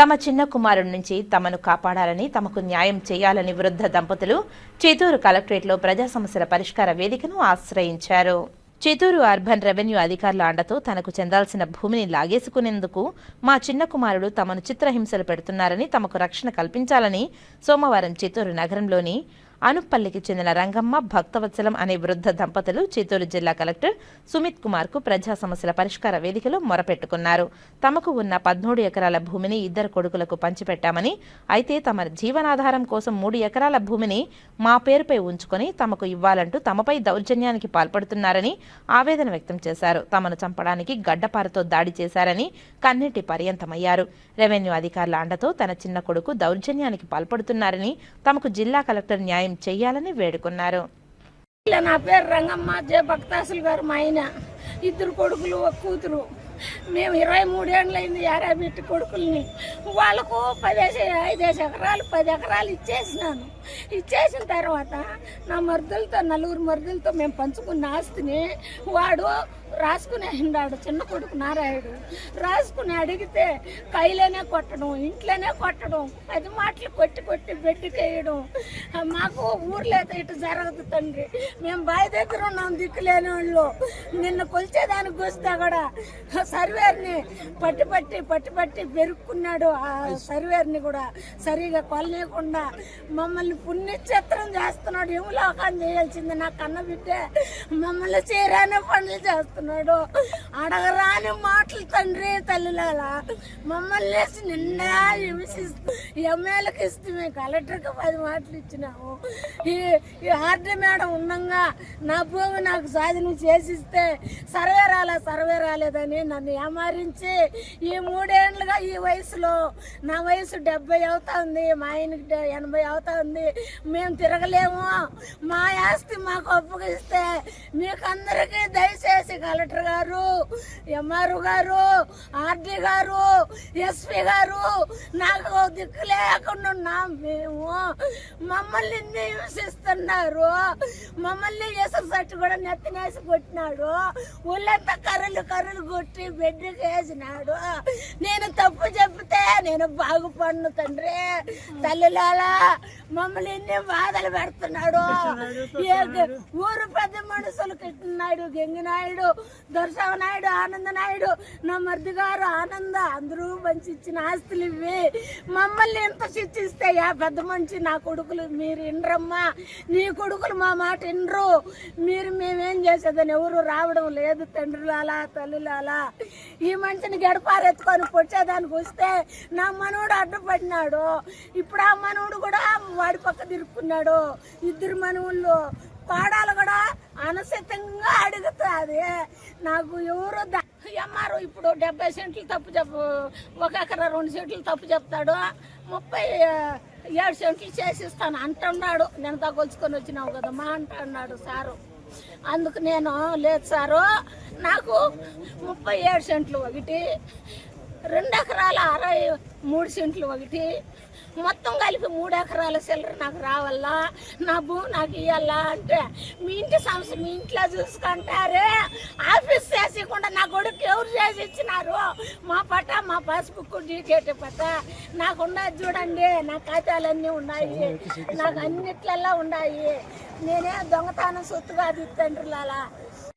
తమ చిన్న కుమారుడి నుంచి తమను కాపాడాలని, తమకు న్యాయం చేయాలని వృద్ధ దంపతులు చిత్తూరు కలెక్టరేట్లో ప్రజా సమస్యల పరిష్కార వేదికను ఆశ్రయించారు. చిత్తూరు అర్బన్ రెవెన్యూ అధికారుల అండతో తనకు చెందాల్సిన భూమిని లాగేసుకునేందుకు మా చిన్న కుమారుడు తమను చిత్రహింసలు పెడుతున్నారని, తమకు రక్షణ కల్పించాలని సోమవారం చిత్తూరు నగరంలోని అనుప్పల్లికి చెందిన రంగమ్మ, భక్తవత్సలం అనే వృద్ధ దంపతులు చిత్తూరు జిల్లా కలెక్టర్ సుమిత్ కుమార్ కు ప్రజా సమస్యల పరిష్కార వేదికలో మొరపెట్టుకున్నారు. తమకు ఉన్న 13 ఎకరాల భూమిని ఇద్దరు కొడుకులకు పంచిపెట్టామని, అయితే తమ జీవనాధారం కోసం 3 ఎకరాల భూమిని మా పేరుపై ఉంచుకొని తమకు ఇవ్వాలంటూ తమపై దౌర్జన్యానికి పాల్పడుతున్నారని ఆవేదన వ్యక్తం చేశారు. తమను చంపడానికి గడ్డపారతో దాడి చేశారని కన్నీటి పర్యంతమయ్యారు. రెవెన్యూ అధికారుల అండతో తన చిన్న కొడుకు దౌర్జన్యానికి పాల్పడుతున్నారని, తమకు జిల్లా కలెక్టర్ న్యాయం చేయాలని వేడుకున్నారు. నా పేరు రంగమ్మ, జే భక్తాసులు గారు మా ఆయన, ఇద్దరు కొడుకులు ఒక కూతురు. మేము 23 ఏళ్ళైంది యారాబెట్టి కొడుకుల్ని. వాళ్ళకు 5 ఎకరాలు 10 ఎకరాలు ఇచ్చేసినాను. ఇచ్చేసిన తర్వాత నా మరుదులతో 4 మరుదులతో మేము పంచుకున్న ఆస్తిని వాడు రాసుకునే ఉన్నాడు. చిన్న కొడుకు నారాయుడు రాసుకుని అడిగితే కైలోనే కొట్టడం, ఇంట్లోనే కొట్టడం, 10 మాటలు కొట్టి బెడ్డుకేయడం. మాకు ఊర్లో ఇటు జరగదు తండ్రి. మేము బావి దగ్గర ఉన్నాం, దిక్కులేని వాళ్ళు. నిన్న కొలిచేదానికి వస్తే కూడా సర్వేర్ని పట్టి పెరుక్కున్నాడు. ఆ సర్వేర్ని కూడా సరిగా కొలనీయకుండా మమ్మల్ని పుణ్యక్షేత్రం చేస్తున్నాడు. ఏములాకాన్ని చేయాల్సింది నా కన్న బిడ్డే. మమ్మల్ని చేరానే పనులు చేస్తున్నాడు. అడగరాని మాటలు తండ్రి తల్లిలాలా మమ్మల్ని వేసి నిండా హింసిస్తూ ఎమ్మెల్యేకి ఇస్తే కలెక్టర్కి 10 మాటలు ఇచ్చినాము. ఈ ఆర్డీ మేడం ఉండగా నా భూమి నాకు స్వాధీనం చేసిస్తే సర్వే రాలేదని నన్ను ఏమారించి ఈ 3 ఏళ్ళుగా ఈ వయసులో, నా వయసు 70 అవుతుంది, మా ఆయనకి 80 అవుతుంది, మేము తిరగలేము. మా ఆస్తి మాకు అప్పగిస్తే మీకు అందరికీ దయచేసి కలెక్టర్ గారు, ఎంఆర్ఓ గారు, ఆర్డీ గారు, ఎస్పీ గారు నాకు దిక్కు లేకుండా ఉన్నాం. మేము మమ్మల్ని హింసిస్తున్నారు. మమ్మల్ని ఎసరు సట్టు కూడా నెత్తినేసి కొట్టినాడు. ఒళ్ళంతా కర్రలు కొట్టి బెడ్కి వేసినాడు. నేను తప్పు చెప్తే నేను బాగుపడను తండ్రి తల్లిలాలా మమ్మల్ని ఎన్ని బాధలు పెడుతున్నాడు. ఊరు పెద్ద మనుషులు కిట్టినాయుడు, గంగినాయుడు, దొరసవనాయుడు, ఆనంద నాయుడు, నా మరిది గారు ఆనంద అందరూ మంచి ఇచ్చిన ఆస్తులు ఇవి. మమ్మల్ని ఎంత శిక్షిస్తే పెద్ద మనిషి నా కొడుకులు మీరు వినరమ్మా, నీ కొడుకులు మా మాట వినరు, మేమేం చేసేదని ఎవరు రావడం లేదు తండ్రులాలా తల్లులాలా. ఈ మనిషిని గడపారెత్తుకొని పొచ్చేదానికి వస్తే నా మనవుడు అడ్డుపడినాడు. ఇప్పుడు ఆ మనవుడు కూడా వాడి పక్క తిరుక్కున్నాడు. ఇద్దరు మనవుళ్ళు పాడాలు కూడా అనసితంగా అడుగుతుంది. నాకు ఎవరు ఎంఆర్ఓ ఇప్పుడు 70 సెంట్లు తప్పు 1 ఎకరా 2 సెంట్లు తప్పు చెప్తాడు. 37 సెంట్లు చేసిస్తాను అంటున్నాడు. నేను తగ్గొచ్చుకొని వచ్చినావు కదా మా అంటున్నాడు సారు. అందుకు నేను లేదు సారు, నాకు 37 సెంట్లు ఒకటి, 2 ఎకరాల 63 సెంట్లు ఒకటి, మొత్తం కలిపి 3 ఎకరాల సిల్లర్ నాకు రావాలా, నా భూమి నాకు ఇవ్వాలా అంటే మీ ఇంటి సమస్య మీ ఇంట్లో చూసుకుంటారే. ఆఫీస్ చేసకుండా నా కొడుకు ఎవరు చేసి ఇచ్చినారు? మా పాస్బుక్ డీటెయిట్ పట్ట నాకు ఉన్నది చూడండి. నా ఖాతాలన్నీ ఉన్నాయి, నాకు అన్నిట్లల్లా ఉన్నాయి. నేనే దొంగతనం సొత్తు కాదు తండ్రులాలా.